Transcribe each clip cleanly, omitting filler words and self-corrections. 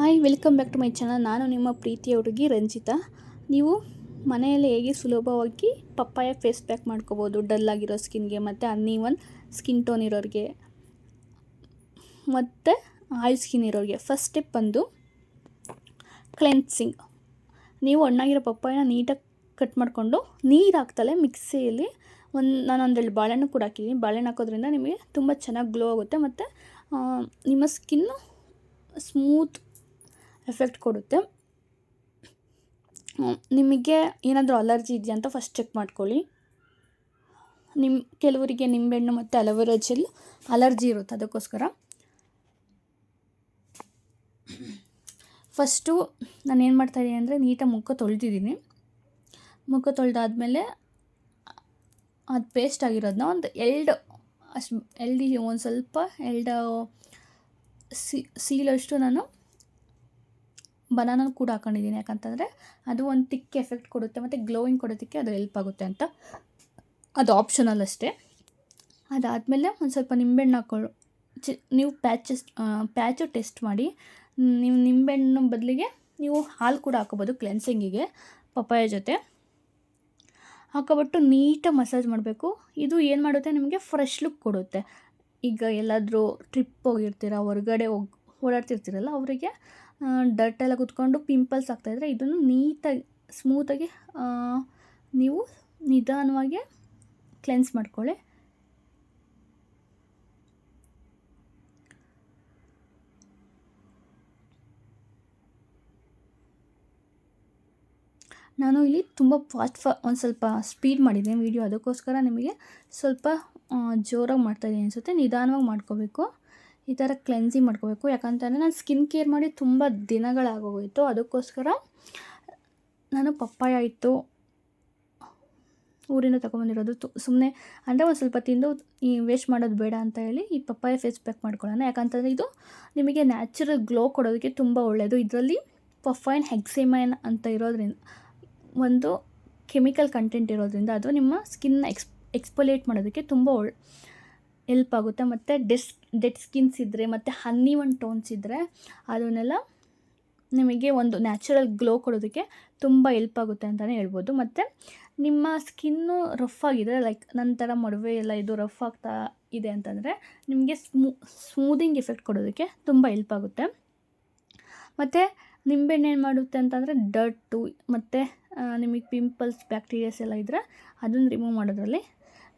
Hi welcome back to my channel. ನಾನು ನಿಮ್ಮ ಪ್ರೀತಿಯ ಹುಡುಗಿ ರಂಜಿತಾ. ನೀವು ಮನೆಯಲ್ಲಿ ಹೇಗೆ ಸುಲಭವಾಗಿ ಪಪ್ಪಾಯ ಫೇಸ್ ಪ್ಯಾಕ್ ಮಾಡ್ಕೋಬೋದು ಡಲ್ ಆಗಿರೋ ಸ್ಕಿನ್ಗೆ, ಮತ್ತು ಅನ್ನೀವನ್ ಸ್ಕಿನ್ ಟೋನ್ ಇರೋರಿಗೆ, ಮತ್ತು ಆಯಿಲ್ ಸ್ಕಿನ್ ಇರೋರಿಗೆ. ಫಸ್ಟ್ ಸ್ಟೆಪ್ ಬಂದು ಕ್ಲೆನ್ಸಿಂಗ್. ನೀವು ಹಣ್ಣಾಗಿರೋ ಪಪ್ಪಾಯನ ನೀಟಾಗಿ ಕಟ್ ಮಾಡಿಕೊಂಡು ನೀರು ಹಾಕ್ತಲೇ ಮಿಕ್ಸಿಯಲ್ಲಿ ನಾನು ಒಂದೆರಡು ಬಾಳೆಹಣ್ಣು ಕೂಡ ಹಾಕಿದ್ದೀನಿ. ಬಾಳೆಹಣ್ಣು ಹಾಕೋದ್ರಿಂದ ನಿಮಗೆ ತುಂಬ ಚೆನ್ನಾಗಿ ಗ್ಲೋ ಆಗುತ್ತೆ, ಮತ್ತು ನಿಮ್ಮ ಸ್ಕಿನ್ನು ಸ್ಮೂತ್ ಎಫೆಕ್ಟ್ ಕೊಡುತ್ತೆ. ನಿಮಗೆ ಏನಾದರೂ ಅಲರ್ಜಿ ಇದೆಯಾ ಅಂತ ಫಸ್ಟ್ ಚೆಕ್ ಮಾಡ್ಕೊಳ್ಳಿ. ಕೆಲವರಿಗೆ ನಿಂಬೆಹಣ್ಣು ಮತ್ತು ಅಲೋವೆರಾ ಜೆಲ್ ಅಲರ್ಜಿ ಇರುತ್ತೆ, ಅದಕ್ಕೋಸ್ಕರ ಫಸ್ಟು ನಾನು ಏನು ಮಾಡ್ತಾಯಿದ್ದೀನಿ ಅಂದರೆ ನೀಟಾಗಿ ಮುಖ ತೊಳೆದಿದ್ದೀನಿ. ಮುಖ ತೊಳೆದಾದ್ಮೇಲೆ ಅದು ಪೇಸ್ಟ್ ಆಗಿರೋದನ್ನ ಒಂದು ಒಂದು ಸ್ವಲ್ಪ ಸೀಲಷ್ಟು ನಾನು ಬನಾನ ಕೂಡ ಹಾಕೊಂಡಿದ್ದೀನಿ. ಯಾಕಂತಂದರೆ ಅದು ಒಂದು ತಿಕ್ ಎಫೆಕ್ಟ್ ಕೊಡುತ್ತೆ, ಮತ್ತು ಗ್ಲೋಯಿಂಗ್ ಕೊಡೋದಕ್ಕೆ ಅದು ಹೆಲ್ಪ್ ಆಗುತ್ತೆ ಅಂತ. ಅದು ಆಪ್ಷನಲ್ ಅಷ್ಟೇ. ಅದಾದಮೇಲೆ ಒಂದು ಸ್ವಲ್ಪ ನಿಂಬೆಹಣ್ಣು ಹಾಕೊಳ್ಳು. ನೀವು ಪ್ಯಾಚು ಟೆಸ್ಟ್ ಮಾಡಿ. ನೀವು ನಿಂಬೆಹಣ್ಣು ಬದಲಿಗೆ ನೀವು ಹಾಲು ಕೂಡ ಹಾಕೋಬೋದು ಕ್ಲೆನ್ಸಿಂಗಿಗೆ ಪಪ್ಪಾಯ ಜೊತೆ ಹಾಕೋಬಿಟ್ಟು ನೀಟಾಗಿ ಮಸಾಜ್ ಮಾಡಬೇಕು. ಇದು ಏನು ಮಾಡುತ್ತೆ, ನಿಮಗೆ ಫ್ರೆಶ್ ಲುಕ್ ಕೊಡುತ್ತೆ. ಈಗ ಎಲ್ಲಾದರೂ ಟ್ರಿಪ್ ಹೋಗಿರ್ತೀರ, ಹೊರಗಡೆ ಓಡಾಡ್ತಿರ್ತೀರಲ್ಲ, ಅವರಿಗೆ ಡರ್ಟೆಲ್ಲ ಕುತ್ಕೊಂಡು ಪಿಂಪಲ್ಸ್ ಆಗ್ತಾಯಿದ್ರೆ ಇದನ್ನು ನೀಟಾಗಿ ಸ್ಮೂತಾಗಿ ನೀವು ನಿಧಾನವಾಗಿ ಕ್ಲೆನ್ಸ್ ಮಾಡ್ಕೊಳ್ಳಿ. ನಾನು ಇಲ್ಲಿ ತುಂಬ ಒಂದು ಸ್ವಲ್ಪ ಸ್ಪೀಡ್ ಮಾಡಿದ್ದೀನಿ ವಿಡಿಯೋ, ಅದಕ್ಕೋಸ್ಕರ ನಿಮಗೆ ಸ್ವಲ್ಪ ಜೋರಾಗಿ ಮಾಡ್ತಾಯಿದ್ದೀನಿ ಅನಿಸುತ್ತೆ. ನಿಧಾನವಾಗಿ ಮಾಡ್ಕೋಬೇಕು. ಈ ಥರ ಕ್ಲೆನ್ಸಿಂಗ್ ಮಾಡ್ಕೋಬೇಕು. ಯಾಕಂತಂದರೆ ನಾನು ಸ್ಕಿನ್ ಕೇರ್ ಮಾಡಿ ತುಂಬ ದಿನಗಳಾಗೋಗೋಯಿತು, ಅದಕ್ಕೋಸ್ಕರ ನಾನು ಪಪ್ಪಾಯ ಇತ್ತು ಊರಿಂದ ತೊಗೊಂಬಂದಿರೋದು. ಸುಮ್ಮನೆ ಅಂದರೆ ಒಂದು ಸ್ವಲ್ಪ ತಿಂದು ಈ ವೇಸ್ಟ್ ಮಾಡೋದು ಬೇಡ ಅಂತ ಹೇಳಿ ಈ ಪಪ್ಪಾಯ ಫೇಸ್ ಪ್ಯಾಕ್ ಮಾಡ್ಕೊಳ್ಳೋಣ. ಯಾಕಂತಂದರೆ ಇದು ನಿಮಗೆ ನ್ಯಾಚುರಲ್ ಗ್ಲೋ ಕೊಡೋದಕ್ಕೆ ತುಂಬ ಒಳ್ಳೆಯದು. ಇದರಲ್ಲಿ ಪಫೈನ್ ಹೆಕ್ಸೇಮೈನ್ ಅಂತ ಇರೋದ್ರಿಂದ, ಒಂದು ಕೆಮಿಕಲ್ ಕಂಟೆಂಟ್ ಇರೋದ್ರಿಂದ ಅದು ನಿಮ್ಮ ಸ್ಕಿನ್ನ ಎಕ್ಸ್ಫೋಲಿಯೇಟ್ ಮಾಡೋದಕ್ಕೆ ತುಂಬ ಹೆಲ್ಪ್ ಆಗುತ್ತೆ. ಮತ್ತು ಡೆಡ್ ಸ್ಕಿನ್ಸ್ ಇದ್ದರೆ, ಮತ್ತು ಅನ್ನೀವನ್ ಟೋನ್ಸ್ ಇದ್ದರೆ ಅದನ್ನೆಲ್ಲ ನಿಮಗೆ ಒಂದು ನ್ಯಾಚುರಲ್ ಗ್ಲೋ ಕೊಡೋದಕ್ಕೆ ತುಂಬ ಹೆಲ್ಪ್ ಆಗುತ್ತೆ ಅಂತಲೇ ಹೇಳ್ಬೋದು. ಮತ್ತು ನಿಮ್ಮ ಸ್ಕಿನ್ನು ರಫ್ ಆಗಿದೆ, ಲೈಕ್ ನಂತರ ಮೊಡವೆ ಎಲ್ಲ ಇದು ರಫ್ ಆಗ್ತಾ ಇದೆ ಅಂತಂದರೆ ನಿಮಗೆ ಸ್ಮೂದಿಂಗ್ ಎಫೆಕ್ಟ್ ಕೊಡೋದಕ್ಕೆ ತುಂಬ ಹೆಲ್ಪ್ ಆಗುತ್ತೆ. ಮತ್ತು ನಿಂಬೆಹಣ್ಣು ಏನು ಮಾಡುತ್ತೆ ಅಂತಂದರೆ ಡರ್ಟು ಮತ್ತು ನಿಮಗೆ ಪಿಂಪಲ್ಸ್ ಬ್ಯಾಕ್ಟೀರಿಯಾಸ್ ಎಲ್ಲ ಇದ್ದರೆ ಅದನ್ನು ರಿಮೂವ್ ಮಾಡೋದ್ರಲ್ಲಿ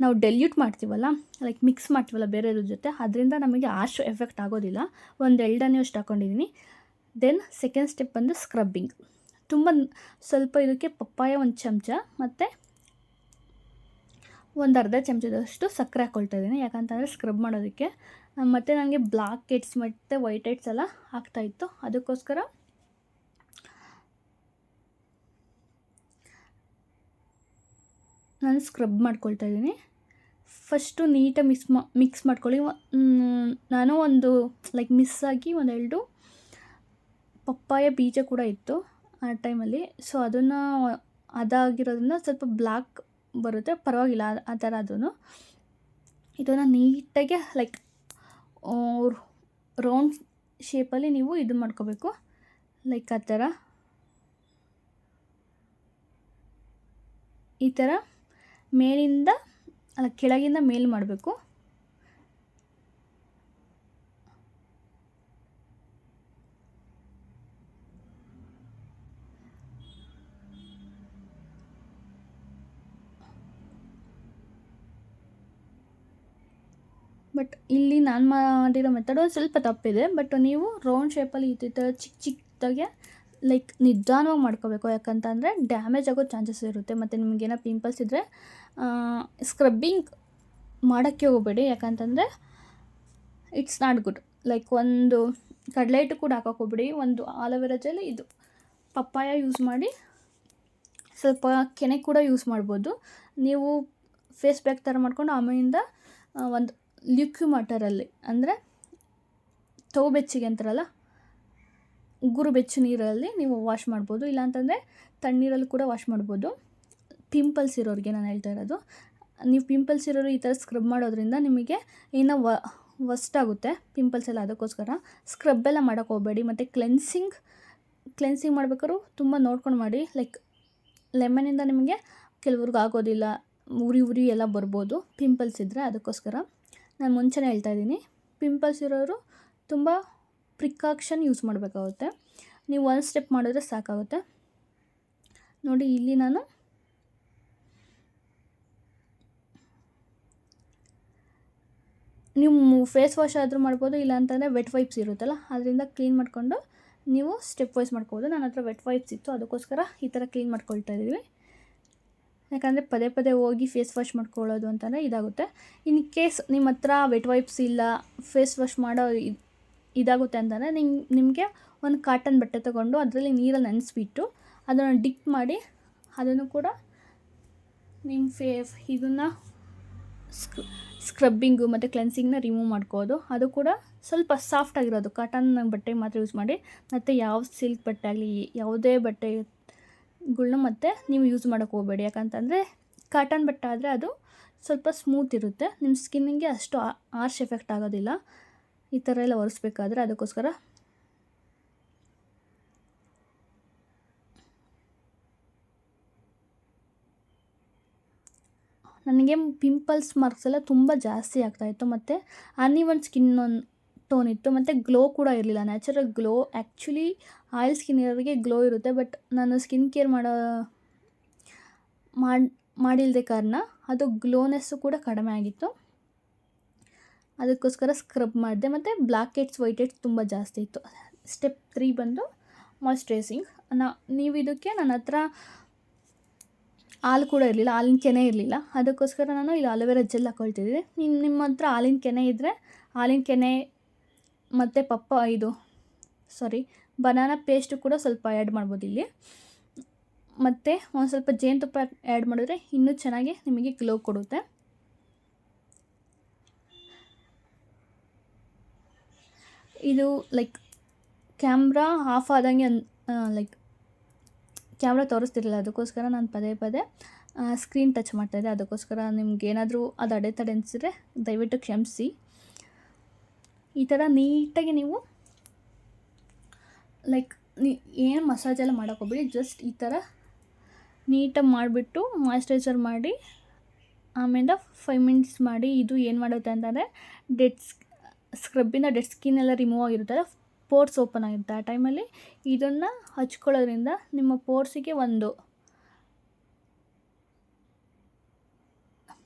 ನಾವು ಡೆಲ್ಯೂಟ್ ಮಾಡ್ತೀವಲ್ಲ, ಲೈಕ್ ಮಿಕ್ಸ್ ಮಾಡ್ತೀವಲ್ಲ ಬೇರೆಯವ್ರ ಜೊತೆ, ಅದರಿಂದ ನಮಗೆ ಅಷ್ಟು ಎಫೆಕ್ಟ್ ಆಗೋದಿಲ್ಲ. ಒಂದು 2 ಹನಿ ಅಷ್ಟು ಹಾಕ್ಕೊಂಡಿದ್ದೀನಿ. ದೆನ್ ಸೆಕೆಂಡ್ ಸ್ಟೆಪ್ ಬಂದು ಸ್ಕ್ರಬ್ಬಿಂಗ್. ತುಂಬ ಸ್ವಲ್ಪ ಇದಕ್ಕೆ ಪಪ್ಪಾಯ 1 ಚಮಚ ಮತ್ತು ಒಂದು ಅರ್ಧ ಚಮಚದಷ್ಟು ಸಕ್ಕರೆ ಹಾಕ್ಕೊಳ್ತಾ ಇದ್ದೀನಿ. ಯಾಕಂತಂದರೆ ಸ್ಕ್ರಬ್ ಮಾಡೋದಕ್ಕೆ. ಮತ್ತು ನನಗೆ ಬ್ಲ್ಯಾಕ್ ಹೆಡ್ಸ್ ಮತ್ತು ವೈಟ್ ಹೆಡ್ಸ್ ಎಲ್ಲ ಆಗ್ತಾಯಿತ್ತು, ಅದಕ್ಕೋಸ್ಕರ ನಾನು ಸ್ಕ್ರಬ್ ಮಾಡ್ಕೊಳ್ತಾ ಇದ್ದೀನಿ. ಫಸ್ಟು ನೀಟಾಗಿ ಮಿಕ್ಸ್ ಮಾಡ್ಕೊಳ್ಳಿ. ನಾನು ಒಂದು ಲೈಕ್ ಮಿಸ್ಸಾಗಿ 2 ಪಪ್ಪಾಯ ಬೀಜ ಕೂಡ ಇತ್ತು ಆ ಟೈಮಲ್ಲಿ. ಸೊ ಅದನ್ನು ಅದಾಗಿರೋದ್ರಿಂದ ಸ್ವಲ್ಪ ಬ್ಲ್ಯಾಕ್ ಬರುತ್ತೆ, ಪರವಾಗಿಲ್ಲ ಆ ಥರ. ಇದನ್ನು ನೀಟಾಗಿ ಲೈಕ್ ರೌಂಡ್ ಶೇಪಲ್ಲಿ ನೀವು ಇದು ಮಾಡ್ಕೋಬೇಕು, ಲೈಕ್ ಆ ಥರ. ಈ ಥರ ಮೇಲಿಂದ ಕೆಳಗಿಂದ ಮೇಲ್ ಮಾಡಬೇಕು. ಬಟ್ ಇಲ್ಲಿ ನಾನು ಮಾಡಿರೋ ಮೆಥಡ್ ಒಂದು ಸ್ವಲ್ಪ ತಪ್ಪಿದೆ. ಬಟ್ ನೀವು ರೌಂಡ್ ಶೇಪಲ್ಲಿ ಈ ಥರ ಚಿಕ್ಕದಾಗೆ ಲೈಕ್ ನಿಧಾನವಾಗಿ ಮಾಡ್ಕೋಬೇಕು. ಯಾಕಂತಂದರೆ ಡ್ಯಾಮೇಜ್ ಆಗೋ ಚಾನ್ಸಸ್ ಇರುತ್ತೆ. ಮತ್ತು ನಿಮಗೇನೋ ಪಿಂಪಲ್ಸ್ ಇದ್ದರೆ ಸ್ಕ್ರಬ್ಬಿಂಗ್ ಮಾಡೋಕ್ಕೆ ಹೋಗಬೇಡಿ, ಯಾಕಂತಂದರೆ ಇಟ್ಸ್ ನಾಟ್ ಗುಡ್. ಲೈಕ್ ಒಂದು ಕಡಲೆ ಹಿಟ್ಟು ಕೂಡ ಹಾಕೋಕೆ ಹೋಗ್ಬೇಡಿ. ಒಂದು ಆಲೋವೆರಾ ಜೆಲ್, ಇದು ಪಪ್ಪಾಯ ಯೂಸ್ ಮಾಡಿ, ಸ್ವಲ್ಪ ಕೆನೆ ಕೂಡ ಯೂಸ್ ಮಾಡ್ಬೋದು. ನೀವು ಫೇಸ್ ಪ್ಯಾಕ್ ಥರ ಮಾಡ್ಕೊಂಡು ಆಮೇಲಿಂದ ಒಂದು ಲಿಕ್ವಿಡ್ ವಾಟರಲ್ಲಿ, ಅಂದರೆ ಬೆಚ್ಚಗೆ ಅಂತಾರಲ್ಲ, ಉಗುರು ಬೆಚ್ಚ ನೀರಲ್ಲಿ ನೀವು ವಾಶ್ ಮಾಡ್ಬೋದು. ಇಲ್ಲಾಂತಂದರೆ ತಣ್ಣೀರಲ್ಲಿ ಕೂಡ ವಾಶ್ ಮಾಡ್ಬೋದು. ಪಿಂಪಲ್ಸ್ ಇರೋರಿಗೆ ನಾನು ಹೇಳ್ತಾ ಇರೋದು. ನೀವು ಪಿಂಪಲ್ಸ್ ಇರೋರು ಈ ಥರ ಸ್ಕ್ರಬ್ ಮಾಡೋದ್ರಿಂದ ನಿಮಗೆ ಏನೋ ವರ್ಸ್ಟ್ ಆಗುತ್ತೆ ಪಿಂಪಲ್ಸ್ ಎಲ್ಲ. ಅದಕ್ಕೋಸ್ಕರ ಸ್ಕ್ರಬ್ ಎಲ್ಲ ಮಾಡೋಕ್ಕೆ ಹೋಗಬೇಡಿ. ಮತ್ತು ಕ್ಲೆನ್ಸಿಂಗ್ ಮಾಡ್ಬೇಕಾದ್ರೂ ತುಂಬ ನೋಡ್ಕೊಂಡು ಮಾಡಿ. ಲೈಕ್ ಲೆಮನಿಂದ ನಿಮಗೆ ಕೆಲವ್ರಿಗೆ ಆಗೋದಿಲ್ಲ, ಉರಿ ಎಲ್ಲ ಬರ್ಬೋದು ಪಿಂಪಲ್ಸ್ ಇದ್ದರೆ. ಅದಕ್ಕೋಸ್ಕರ ನಾನು ಮುಂಚೆನೇ ಹೇಳ್ತಾ ಇದ್ದೀನಿ, ಪಿಂಪಲ್ಸ್ ಇರೋರು ತುಂಬ ಪ್ರಿಕಾಕ್ಷನ್ ಯೂಸ್ ಮಾಡಬೇಕಾಗುತ್ತೆ. ನೀವು ಒಂದು ಸ್ಟೆಪ್ ಮಾಡಿದ್ರೆ ಸಾಕಾಗುತ್ತೆ. ನೋಡಿ ಇಲ್ಲಿ ನಾನು ನೀವು ಫೇಸ್ ವಾಶ್ ಆದರೂ ಮಾಡ್ಬೋದು, ಇಲ್ಲ ಅಂತಂದರೆ ವೆಟ್ ವೈಪ್ಸ್ ಇರುತ್ತಲ್ಲ ಅದರಿಂದ ಕ್ಲೀನ್ ಮಾಡಿಕೊಂಡು ನೀವು ಸ್ಟೆಪ್ ವೈಸ್ ಮಾಡ್ಕೋಬೋದು. ನನ್ನ ಹತ್ರ ವೆಟ್ ವೈಪ್ಸ್ ಇತ್ತು, ಅದಕ್ಕೋಸ್ಕರ ಈ ಥರ ಕ್ಲೀನ್ ಮಾಡ್ಕೊಳ್ತಾ ಇದ್ದೀವಿ. ಯಾಕಂದರೆ ಪದೇ ಹೋಗಿ ಫೇಸ್ ವಾಶ್ ಮಾಡ್ಕೊಳ್ಳೋದು ಅಂತಂದರೆ ಇದಾಗುತ್ತೆ. ಇನ್ ಕೇಸ್ ನಿಮ್ಮ ಹತ್ರ ವೆಟ್ ವೈಪ್ಸ್ ಇಲ್ಲ, ಫೇಸ್ ವಾಶ್ ಮಾಡೋ ಇದಾಗುತ್ತೆ ಅಂತಂದರೆ ನಿಮಗೆ ಒಂದು ಕಾಟನ್ ಬಟ್ಟೆ ತೊಗೊಂಡು ಅದರಲ್ಲಿ ನೀರಲ್ಲಿ ನೆನೆಸ್ಬಿಟ್ಟು ಅದನ್ನು ಡಿಪ್ ಮಾಡಿ ಅದನ್ನು ಕೂಡ ನಿಮ್ಮ ಇದನ್ನು ಸ್ಕ್ರಬ್ಬಿಂಗು ಮತ್ತು ಕ್ಲೆನ್ಸಿಂಗ್ನ ರಿಮೂವ್ ಮಾಡ್ಕೋದು. ಅದು ಕೂಡ ಸ್ವಲ್ಪ ಸಾಫ್ಟಾಗಿರೋದು ಕಾಟನ್ ಬಟ್ಟೆ ಮಾತ್ರ ಯೂಸ್ ಮಾಡಿ. ಮತ್ತು ಯಾವ ಸಿಲ್ಕ್ ಬಟ್ಟೆ ಆಗಲಿ ಯಾವುದೇ ಬಟ್ಟೆಗಳ್ನ ಮತ್ತು ನೀವು ಯೂಸ್ ಮಾಡೋಕ್ಕೆ ಹೋಗಬೇಡಿ. ಯಾಕಂತಂದರೆ ಕಾಟನ್ ಬಟ್ಟೆ ಆದರೆ ಅದು ಸ್ವಲ್ಪ ಸ್ಮೂತ್ ಇರುತ್ತೆ, ನಿಮ್ಮ ಸ್ಕಿನ್ನಿಗೆ ಅಷ್ಟು ಹಾರ್ಶ್ ಎಫೆಕ್ಟ್ ಆಗೋದಿಲ್ಲ ಈ ಥರ ಎಲ್ಲ ಒರೆಸ್ಬೇಕಾದ್ರೆ. ಅದಕ್ಕೋಸ್ಕರ ನನಗೆ ಪಿಂಪಲ್ಸ್ ಮಾರ್ಕ್ಸ್ ಎಲ್ಲ ತುಂಬ ಜಾಸ್ತಿ ಆಗ್ತಾಯಿತ್ತು, ಮತ್ತು ಅನ್ಇವನ್ ಸ್ಕಿನ್ ಟೋನ್ ಇತ್ತು, ಮತ್ತು ಗ್ಲೋ ಕೂಡ ಇರಲಿಲ್ಲ. Natural glow, actually oil skin ಇರೋರಿಗೆ ಗ್ಲೋ ಇರುತ್ತೆ, ಬಟ್ ನಾನು ಸ್ಕಿನ್ ಕೇರ್ ಮಾಡಿಲ್ಲದೆ ಕಾರಣ ಅದು ಗ್ಲೋನೆಸ್ಸು ಕೂಡ ಕಡಿಮೆ ಆಗಿತ್ತು. ಅದಕ್ಕೋಸ್ಕರ ಸ್ಕ್ರಬ್ ಮಾಡಿದೆ. ಮತ್ತು ಬ್ಲ್ಯಾಕ್ ಹೆಡ್ಸ್ ವೈಟ್ ಹೆಡ್ಸ್ ತುಂಬ ಜಾಸ್ತಿ ಇತ್ತು. ಸ್ಟೆಪ್ 3 ಬಂದು ಮಾಯ್ಶ್ಚರೈಸಿಂಗ್. ನೀವು ಇದಕ್ಕೆ ನನ್ನ ಹತ್ರ ಹಾಲು ಕೂಡ ಇರಲಿಲ್ಲ, ಹಾಲಿನ ಕೆನೆ ಇರಲಿಲ್ಲ. ಅದಕ್ಕೋಸ್ಕರ ನಾನು ಇಲ್ಲಿ ಅಲೋವೆರಾ ಜೆಲ್ ಹಾಕ್ಕೊಳ್ತಿದ್ದೆ. ನಿಮ್ಮ ಹತ್ರ ಹಾಲಿನ ಕೆನೆ ಇದ್ದರೆ ಹಾಲಿನ ಕೆನೆ ಮತ್ತು ಬನಾನಾ ಪೇಸ್ಟು ಕೂಡ ಸ್ವಲ್ಪ ಆ್ಯಡ್ ಮಾಡ್ಬೋದು ಇಲ್ಲಿ. ಮತ್ತು ಒಂದು ಸ್ವಲ್ಪ ಜೇನುತುಪ್ಪ ಆ್ಯಡ್ ಮಾಡಿದ್ರೆ ಇನ್ನೂ ಚೆನ್ನಾಗಿ ನಿಮಗೆ ಗ್ಲೋ ಕೊಡುತ್ತೆ. ಇದು ಲೈಕ್ ಕ್ಯಾಮ್ರಾ ಆಫ್ ಆದಂಗೆ ಲೈಕ್ ಕ್ಯಾಮ್ರಾ ತೋರಿಸ್ತಿರಲಿಲ್ಲ, ಅದಕ್ಕೋಸ್ಕರ ನಾನು ಪದೇ ಸ್ಕ್ರೀನ್ ಟಚ್ ಮಾಡ್ತಾಯಿದ್ದೆ. ಅದಕ್ಕೋಸ್ಕರ ನಿಮ್ಗೆ ಏನಾದರೂ ಅದು ಅಡೆತಡೆ ಅನಿಸಿದ್ರೆ ದಯವಿಟ್ಟು ಕ್ಷಮಿಸಿ. ಈ ಥರ ನೀಟಾಗಿ ನೀವು ಲೈಕ್ ಏನು ಮಸಾಜ್ ಎಲ್ಲ ಮಾಡೋಕ್ಕೆ ಹೋಗ್ಬೇಡಿ, ಜಸ್ಟ್ ಈ ಥರ ನೀಟಾಗಿ ಮಾಡಿಬಿಟ್ಟು ಮಾಯ್ಶ್ಚರೈಸರ್ ಮಾಡಿ ಆಮೇಲೆ 5 ಮಿನಿಟ್ಸ್ ಮಾಡಿ. ಇದು ಏನು ಮಾಡುತ್ತೆ ಅಂತಂದರೆ ಸ್ಕ್ರಬ್ಬಿಂದ ಡೆಡ್ ಸ್ಕಿನ್ ಎಲ್ಲ ರಿಮೂವ್ ಆಗಿರುತ್ತಲ್ಲ, ಪೋರ್ಸ್ ಓಪನ್ ಆಗಿರುತ್ತೆ. ಆ ಟೈಮಲ್ಲಿ ಇದನ್ನು ಹಚ್ಕೊಳ್ಳೋದ್ರಿಂದ ನಿಮ್ಮ ಪೋರ್ಸಿಗೆ ಒಂದು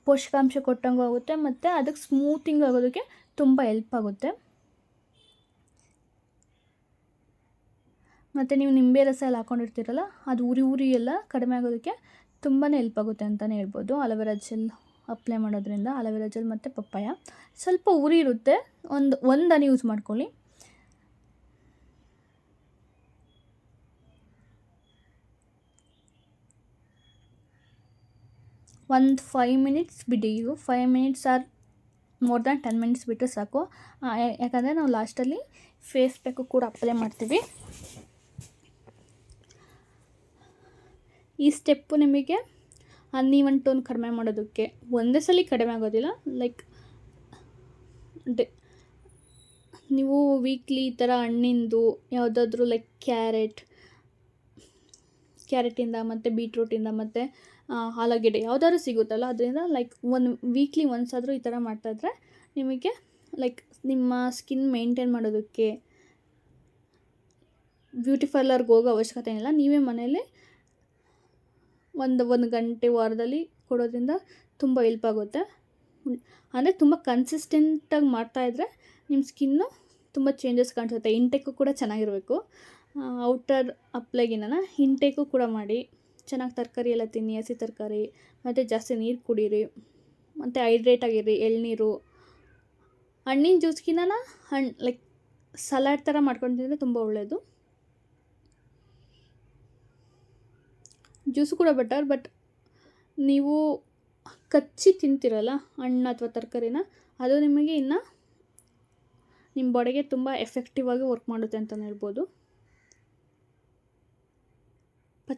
ಪೋಷಕಾಂಶ ಕೊಟ್ಟಂಗೂ ಆಗುತ್ತೆ, ಮತ್ತು ಅದಕ್ಕೆ ಸ್ಮೂತಿಂಗ್ ಆಗೋದಕ್ಕೆ ತುಂಬ ಹೆಲ್ಪ್ ಆಗುತ್ತೆ. ಮತ್ತು ನೀವು ನಿಂಬೆ ರಸ ಎಲ್ಲ ಹಾಕ್ಕೊಂಡಿರ್ತೀರಲ್ಲ, ಅದು ಉರಿ ಎಲ್ಲ ಕಡಿಮೆ ಆಗೋದಕ್ಕೆ ತುಂಬಾ ಹೆಲ್ಪ್ ಆಗುತ್ತೆ ಅಂತಲೇ ಹೇಳ್ಬೋದು. ಅಲೋವೆರಾ ಜೆಲ್ ಅಪ್ಲೈ ಮಾಡೋದ್ರಿಂದ, ಅಲೋವೆರಾ ಜೆಲ್ ಮತ್ತು ಪಪ್ಪಾಯ ಸ್ವಲ್ಪ ಉರಿ ಇರುತ್ತೆ, ಒಂದು ಹನಿ ಯೂಸ್ ಮಾಡ್ಕೊಳ್ಳಿ. ಒಂದು 5 ಮಿನಿಟ್ಸ್ ಬಿಡಿ. ಇದು 5 minutes R more than 10 minutes ಬಿಟ್ಟರೆ ಸಾಕು. ಯಾಕಂದರೆ ನಾವು ಲಾಸ್ಟಲ್ಲಿ ಫೇಸ್ ಪ್ಯಾಕು ಕೂಡ ಅಪ್ಲೈ ಮಾಡ್ತೀವಿ. ಈ ಸ್ಟೆಪ್ಪು ನಿಮಗೆ ಅನ್ಇವನ್ ಟೋನ್ ಕಡಿಮೆ ಮಾಡೋದಕ್ಕೆ ಒಂದೇ ಸಲ ಕಡಿಮೆ ಆಗೋದಿಲ್ಲ. ಲೈಕ್ ನೀವು ವೀಕ್ಲಿ ಈ ಥರ ಹಣ್ಣಿಂದು ಯಾವುದಾದ್ರೂ ಲೈಕ್ ಕ್ಯಾರೆಟಿಂದ ಮತ್ತು ಬೀಟ್ರೂಟಿಂದ ಮತ್ತು ಆಲೂಗೆಡ್ಡೆ ಯಾವುದಾದ್ರು ಸಿಗುತ್ತಲ್ಲ, ಅದರಿಂದ ಲೈಕ್ ವೀಕ್ಲಿ ಒನ್ಸ್ ಆದರೂ ಈ ಥರ ಮಾಡ್ತಾಯಿದ್ರೆ ನಿಮಗೆ ಲೈಕ್ ನಿಮ್ಮ ಸ್ಕಿನ್ ಮೇಂಟೈನ್ ಮಾಡೋದಕ್ಕೆ ಬ್ಯೂಟಿ ಪಾರ್ಲರ್ಗೆ ಹೋಗೋ ಅವಶ್ಯಕತೆ ಏನಿಲ್ಲ. ನೀವೇ ಮನೇಲಿ ಒಂದು ಗಂಟೆ ವಾರದಲ್ಲಿ ಕೊಡೋದ್ರಿಂದ ತುಂಬ ಹೆಲ್ಪ್ ಆಗುತ್ತೆ. ಅಂದರೆ ತುಂಬ ಕನ್ಸಿಸ್ಟೆಂಟಾಗಿ ಮಾಡ್ತಾಯಿದ್ರೆ ನಿಮ್ಮ ಸ್ಕಿನ್ನು ತುಂಬ ಚೇಂಜಸ್ ಕಾಣಿಸುತ್ತೆ. ಇಂಟೇಕು ಕೂಡ ಚೆನ್ನಾಗಿರಬೇಕು. ಔಟರ್ ಅಪ್ಲೈಗಿನ ಇಂಟೇಕು ಕೂಡ ಮಾಡಿ. ಚೆನ್ನಾಗಿ ತರಕಾರಿ ಎಲ್ಲ ತಿನ್ನಿ, ಹಸಿ ತರಕಾರಿ, ಮತ್ತು ಜಾಸ್ತಿ ನೀರು ಕುಡೀರಿ, ಮತ್ತು ಹೈಡ್ರೇಟ್ ಆಗಿರಿ. ಎಳ್ನೀರು, ಹಣ್ಣಿನ ಜ್ಯೂಸ್ಗಿನ್ನ ಲೈಕ್ ಸಲಾಡ್ ಥರ ಮಾಡ್ಕೊಂಡು ತಿಂದರೆ ತುಂಬ ಒಳ್ಳೆಯದು. ಜ್ಯೂಸು ಕೂಡ ಬೆಟರ್, ಬಟ್ ನೀವು ಕಚ್ಚಿ ತಿಂತೀರಲ್ಲ ಹಣ್ಣು ಅಥವಾ ತರಕಾರಿನ, ಅದು ನಿಮಗೆ ಇನ್ನು ನಿಮ್ಮ ಬಾಡಿಗೆ ತುಂಬ ಎಫೆಕ್ಟಿವ್ ಆಗಿ ವರ್ಕ್ ಮಾಡುತ್ತೆ ಅಂತಲೇ ಹೇಳ್ಬೋದು.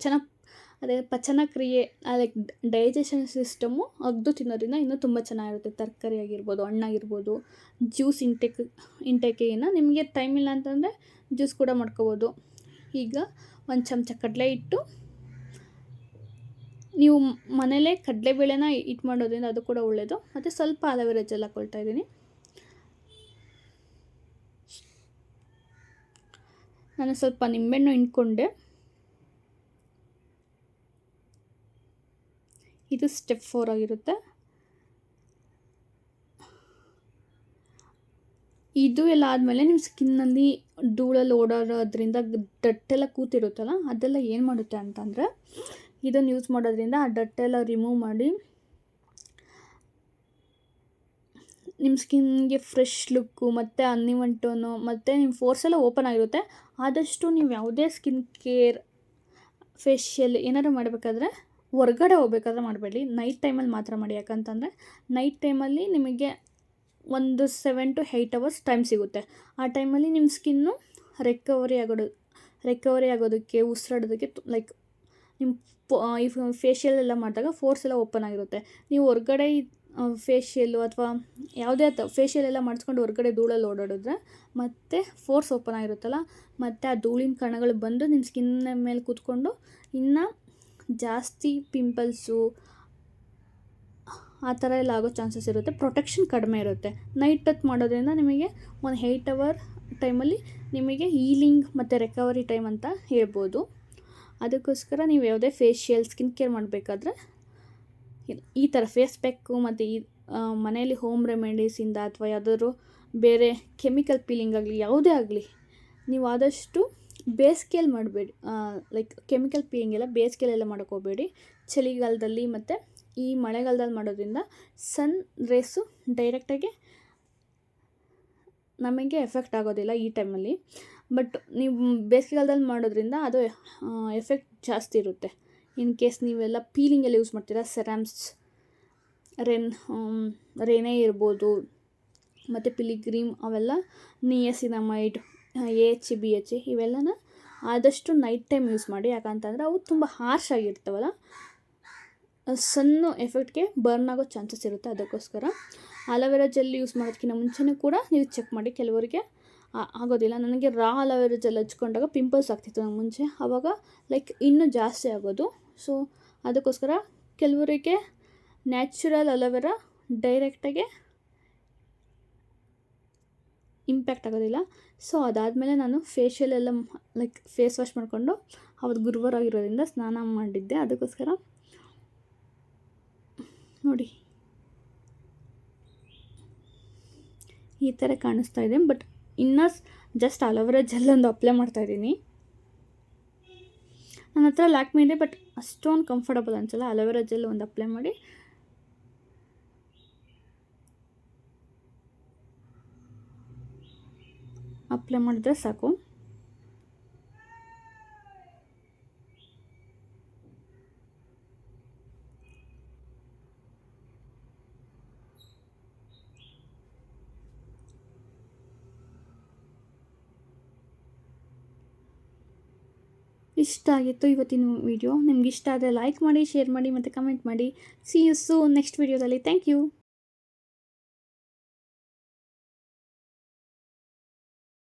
ಚೆನ್ನಾಗಿ ಅದೇ ಪಚನ ಕ್ರಿಯೆ ಲೈಕ್ ಡೈಜೆಷನ್ ಸಿಸ್ಟಮು ಅಗ್ದು ತಿನ್ನೋದ್ರಿಂದ ಇನ್ನೂ ತುಂಬ ಚೆನ್ನಾಗಿರುತ್ತೆ. ತರಕಾರಿ ಆಗಿರ್ಬೋದು, ಹಣ್ಣಾಗಿರ್ಬೋದು, ಜ್ಯೂಸ್ ಇಂಟೇಕಿನ ನಿಮಗೆ ಟೈಮ್ ಇಲ್ಲ ಅಂತಂದರೆ ಜ್ಯೂಸ್ ಕೂಡ ಮಾಡ್ಕೋಬೋದು. ಈಗ ಒಂದು ಚಮಚ ಕಡಲೆ ಹಿಟ್ಟು, ನೀವು ಮನೇಲೇ ಕಡಲೆಬೇಳೆನ ಹಿಟ್ಟು ಮಾಡೋದ್ರಿಂದ ಅದು ಕೂಡ ಒಳ್ಳೆಯದು. ಮತ್ತು ಸ್ವಲ್ಪ ಅಲೋವೆರಾ ಜೆಲ್ ಹಾಕ್ಕೊಳ್ತಾ ಇದ್ದೀನಿ. ನಾನು ಸ್ವಲ್ಪ ನಿಂಬೆಹಣ್ಣು ಹಿಂಡ್ಕೊಂಡೆ. ಇದು ಸ್ಟೆಪ್ 4 ಆಗಿರುತ್ತೆ. ಇದು ಎಲ್ಲ ಆದಮೇಲೆ ನಿಮ್ಮ ಸ್ಕಿನ್ನಲ್ಲಿ ಧೂಳಲ್ಲಿ ಓಡಾಡೋದ್ರಿಂದ ಡಟ್ಟೆಲ್ಲ ಕೂತಿರುತ್ತಲ್ಲ, ಅದೆಲ್ಲ ಏನು ಮಾಡುತ್ತೆ ಅಂತಂದರೆ ಇದನ್ನು ಯೂಸ್ ಮಾಡೋದ್ರಿಂದ ಆ ಡಟ್ಟೆಲ್ಲ ರಿಮೂವ್ ಮಾಡಿ ನಿಮ್ಮ ಸ್ಕಿನ್ಗೆ ಫ್ರೆಶ್ ಲುಕ್ಕು ಮತ್ತು ಅನ್ನಿವನ್ ಟೋನು ಮತ್ತು ನಿಮ್ಮ ಪೋರ್ಸ್ ಎಲ್ಲ ಓಪನ್ ಆಗಿರುತ್ತೆ. ಆದಷ್ಟು ನೀವು ಯಾವುದೇ ಸ್ಕಿನ್ ಕೇರ್, ಫೇಶಿಯಲ್ ಏನಾದ್ರು ಮಾಡಬೇಕಾದ್ರೆ ಹೊರ್ಗಡೆ ಹೋಗ್ಬೇಕಾದ್ರೆ ಮಾಡಬೇಡಿ, ನೈಟ್ ಟೈಮಲ್ಲಿ ಮಾತ್ರ ಮಾಡಿ. ಯಾಕಂತಂದರೆ ನೈಟ್ ಟೈಮಲ್ಲಿ ನಿಮಗೆ ಒಂದು 7 to 8 hours ಟೈಮ್ ಸಿಗುತ್ತೆ. ಆ ಟೈಮಲ್ಲಿ ನಿಮ್ಮ ಸ್ಕಿನ್ನು ರಿಕವರಿ ಆಗೋದಕ್ಕೆ, ಉಸಿರಾಡೋದಕ್ಕೆ ಲೈಕ್ ನಿಮ್ಮ ಈ ಫೇಶಿಯಲ್ ಎಲ್ಲ ಮಾಡಿದಾಗ ಫೋರ್ಸ್ ಎಲ್ಲ ಓಪನ್ ಆಗಿರುತ್ತೆ. ನೀವು ಹೊರ್ಗಡೆ ಫೇಶಿಯಲ್ಲು ಅಥವಾ ಯಾವುದೇ ಫೇಶಿಯಲ್ ಎಲ್ಲ ಮಾಡಿಸ್ಕೊಂಡು ಹೊರ್ಗಡೆ ಧೂಳಲ್ಲಿ ಓಡಾಡಿದ್ರೆ ಮತ್ತು ಫೋರ್ಸ್ ಓಪನ್ ಆಗಿರುತ್ತಲ್ಲ, ಮತ್ತು ಆ ಧೂಳಿನ ಕಣಗಳು ಬಂದು ನಿಮ್ಮ ಸ್ಕಿನ್ನ ಮೇಲೆ ಕೂತ್ಕೊಂಡು ಇನ್ನೂ ಜಾಸ್ತಿ ಪಿಂಪಲ್ಸು ಆ ಥರ ಎಲ್ಲ ಆಗೋ ಚಾನ್ಸಸ್ ಇರುತ್ತೆ. ಪ್ರೊಟೆಕ್ಷನ್ ಕಡಿಮೆ ಇರುತ್ತೆ. ನೈಟ್ ಹೊತ್ತು ಮಾಡೋದ್ರಿಂದ ನಿಮಗೆ ಒಂದು 8 hour ಟೈಮಲ್ಲಿ ನಿಮಗೆ ಹೀಲಿಂಗ್ ಮತ್ತು ರಿಕವರಿ ಟೈಮ್ ಅಂತ ಹೇಳ್ಬೋದು. ಅದಕ್ಕೋಸ್ಕರ ನೀವು ಯಾವುದೇ ಫೇಶಿಯಲ್, ಸ್ಕಿನ್ ಕೇರ್ ಮಾಡಬೇಕಾದ್ರೆ ಈ ಥರ ಫೇಸ್ ಪ್ಯಾಕು ಮತ್ತು ಈ ಮನೆಯಲ್ಲಿ ಹೋಮ್ ರೆಮಿಡೀಸಿಂದ ಅಥವಾ ಯಾವುದಾದ್ರು ಬೇರೆ ಕೆಮಿಕಲ್ ಪೀಲಿಂಗ್ ಆಗಲಿ ಯಾವುದೇ ಆಗಲಿ ನೀವು ಆದಷ್ಟು ಬೇಸಿಗೆಯಲ್ಲಿ ಮಾಡಬೇಡಿ. ಲೈಕ್ ಕೆಮಿಕಲ್ ಪೀಲಿಂಗ್ ಎಲ್ಲ ಬೇಸಿಗೆಯಲ್ಲೆಲ್ಲ ಮಾಡೋಕ್ಕೋಗಬೇಡಿ. ಚಳಿಗಾಲದಲ್ಲಿ ಮತ್ತು ಈ ಮಳೆಗಾಲದಲ್ಲಿ ಮಾಡೋದ್ರಿಂದ ಸನ್ ರೇಸು ಡೈರೆಕ್ಟಾಗಿ ನಮಗೆ ಎಫೆಕ್ಟ್ ಆಗೋದಿಲ್ಲ ಈ ಟೈಮಲ್ಲಿ. ಬಟ್ ನೀವು ಬೇಸಿಗೆಗಾಲದಲ್ಲಿ ಮಾಡೋದ್ರಿಂದ ಅದು ಎಫೆಕ್ಟ್ ಜಾಸ್ತಿ ಇರುತ್ತೆ. ಇನ್ ಕೇಸ್ ನೀವೆಲ್ಲ ಪೀಲಿಂಗೆಲ್ಲ ಯೂಸ್ ಮಾಡ್ತೀರಾ, ಸೆರಾಮ್ಸ್, ರೆನೆ ಇರ್ಬೋದು, ಮತ್ತು ಪಿಲಿಗ್ರೀಮ್, ಅವೆಲ್ಲ ನಿಯಸಿನಮೈಡ್, AHA, BHA ಇವೆಲ್ಲನ ಆದಷ್ಟು ನೈಟ್ ಟೈಮ್ ಯೂಸ್ ಮಾಡಿ. ಯಾಕಂತಂದರೆ ಅವು ತುಂಬ ಹಾರ್ಶ್ ಆಗಿರ್ತಾವಲ್ಲ, ಸಣ್ಣ ಎಫೆಕ್ಟ್ಗೆ ಬರ್ನ್ ಆಗೋ ಚಾನ್ಸಸ್ ಇರುತ್ತೆ. ಅದಕ್ಕೋಸ್ಕರ ಅಲೋವೆರಾ ಜೆಲ್ ಯೂಸ್ ಮಾಡೋದಕ್ಕಿಂತ ಮುಂಚೆನೂ ಕೂಡ ನೀವು ಚೆಕ್ ಮಾಡಿ. ಕೆಲವರಿಗೆ ಆಗೋದಿಲ್ಲ. ನನಗೆ ರಾ ಅಲೋವೆರಾ ಜೆಲ್ ಹಚ್ಕೊಂಡಾಗ ಪಿಂಪಲ್ಸ್ ಆಗ್ತಿತ್ತು ನಂಗೆ ಮುಂಚೆ, ಆವಾಗ ಲೈಕ್ ಇನ್ನೂ ಜಾಸ್ತಿ ಆಗೋದು. ಸೊ ಅದಕ್ಕೋಸ್ಕರ ಕೆಲವರಿಗೆ ನ್ಯಾಚುರಲ್ ಅಲೋವೆರಾ ಡೈರೆಕ್ಟಾಗಿ ಇಂಪ್ಯಾಕ್ಟ್ ಆಗೋದಿಲ್ಲ. ಸೊ ಅದಾದಮೇಲೆ ನಾನು ಫೇಶಿಯಲ್ ಎಲ್ಲ ಲೈಕ್ ಫೇಸ್ ವಾಶ್ ಮಾಡಿಕೊಂಡು ಅವತ್ತು ಗುರುವಾರ ಆಗಿರೋದ್ರಿಂದ ಸ್ನಾನ ಮಾಡಿದ್ದೆ. ಅದಕ್ಕೋಸ್ಕರ ನೋಡಿ ಈ ಥರ ಕಾಣಿಸ್ತಾ ಇದೆ. ಬಟ್ ಇನ್ನೂ ಜಸ್ಟ್ ಅಲೋವೆರಾ ಜೆಲ್ ಒಂದು ಅಪ್ಲೈ ಮಾಡ್ತಾಯಿದ್ದೀನಿ. ನನ್ನ ಹತ್ರ ಲ್ಯಾಕ್ಮಿ ಇದೆ, ಬಟ್ ಅಷ್ಟೊಂದು ಕಂಫರ್ಟಬಲ್ ಅನಿಸಲ್ಲ. ಅಲೋವೆರಾ ಜೆಲ್ ಒಂದು ಅಪ್ಲೈ ಮಾಡಿ ಮಾಡಿದ್ರೆ ಸಾಕು. ಇಷ್ಟ ಆಗಿತ್ತು ಇವತ್ತಿನ ವಿಡಿಯೋ. ನಿಮ್ಗೆ ಇಷ್ಟ ಆದರೆ ಲೈಕ್ ಮಾಡಿ, ಶೇರ್ ಮಾಡಿ ಮತ್ತು ಕಮೆಂಟ್ ಮಾಡಿ. ಸಿ ಯು ಸೂನ್ ನೆಕ್ಸ್ಟ್ ವಿಡಿಯೋದಲ್ಲಿ. Thank you.